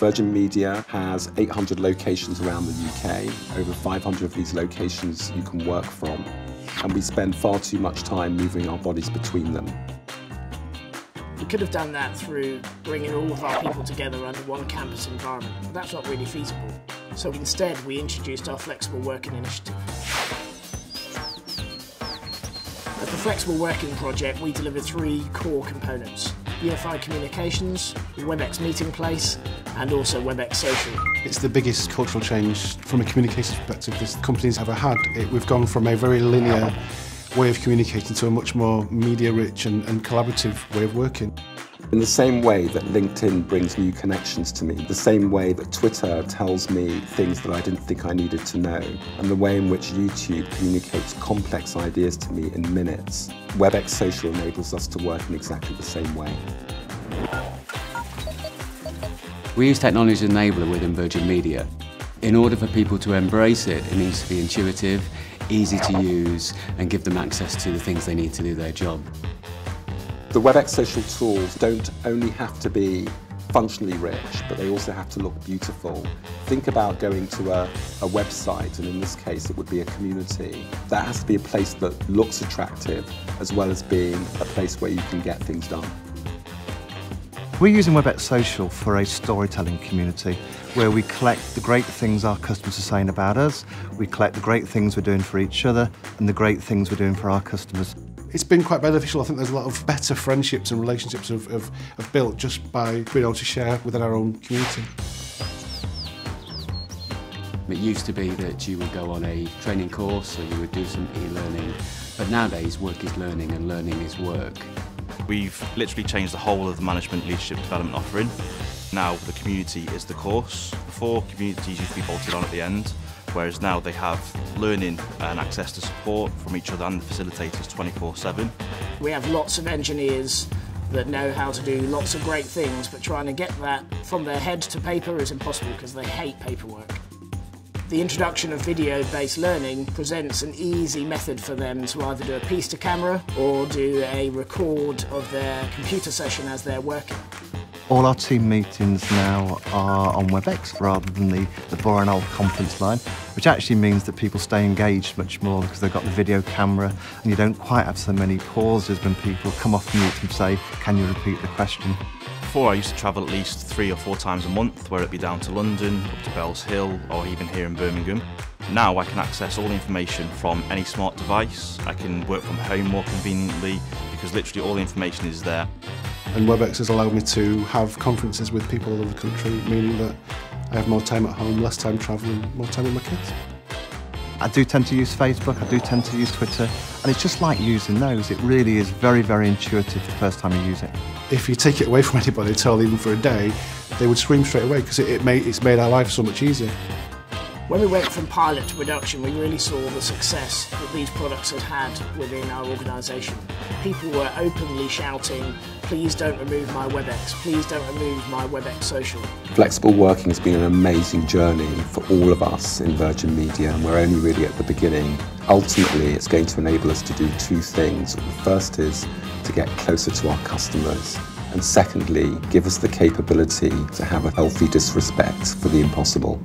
Virgin Media has 800 locations around the UK. Over 500 of these locations you can work from. And we spend far too much time moving our bodies between them. We could have done that through bringing all of our people together under one campus environment, but that's not really feasible. So instead, we introduced our Flexible Working Initiative. As the Flexible Working project, we deliver 3 core components: UFI Communications, the WebEx Meeting Place, and also WebEx Social. It's the biggest cultural change from a communications perspective this company's ever had. We've gone from a very linear way of communicating to a much more media-rich and collaborative way of working. In the same way that LinkedIn brings new connections to me, the same way that Twitter tells me things that I didn't think I needed to know, and the way in which YouTube communicates complex ideas to me in minutes, WebEx Social enables us to work in exactly the same way. We use technology as an enabler within Virgin Media. In order for people to embrace it, it needs to be intuitive, easy to use, and give them access to the things they need to do their job. The WebEx Social tools don't only have to be functionally rich, but they also have to look beautiful. Think about going to a website, and in this case it would be a community. That has to be a place that looks attractive, as well as being a place where you can get things done. We're using WebEx Social for a storytelling community where we collect the great things our customers are saying about us, we collect the great things we're doing for each other, and the great things we're doing for our customers. It's been quite beneficial. I think there's a lot of better friendships and relationships have built just by being able to share within our own community. It used to be that you would go on a training course or you would do some e-learning, but nowadays work is learning and learning is work. We've literally changed the whole of the management leadership development offering. Now the community is the course. Before, communities used to be bolted on at the end, whereas now they have learning and access to support from each other and the facilitators 24/7. We have lots of engineers that know how to do lots of great things, but trying to get that from their head to paper is impossible because they hate paperwork. The introduction of video-based learning presents an easy method for them to either do a piece to camera or do a record of their computer session as they're working. All our team meetings now are on WebEx rather than the boring old conference line, which actually means that people stay engaged much more because they've got the video camera and you don't quite have so many pauses when people come off mute and say, "Can you repeat the question?" Before I used to travel at least 3 or 4 times a month, where it'd be down to London, up to Bells Hill, or even here in Birmingham. Now I can access all the information from any smart device. I can work from home more conveniently because literally all the information is there. And WebEx has allowed me to have conferences with people all over the country, meaning that I have more time at home, less time travelling, more time with my kids. I do tend to use Facebook, I do tend to use Twitter, and it's just like using those. It really is very, very intuitive the first time you use it. If you take it away from anybody at all, even for a day, they would scream straight away because it's made our life so much easier. When we went from pilot to production, we really saw the success that these products had within our organisation. People were openly shouting, "Please don't remove my WebEx, please don't remove my WebEx Social." Flexible working has been an amazing journey for all of us in Virgin Media, and we're only really at the beginning. Ultimately, it's going to enable us to do 2 things. The first is to get closer to our customers, and secondly, give us the capability to have a healthy disrespect for the impossible.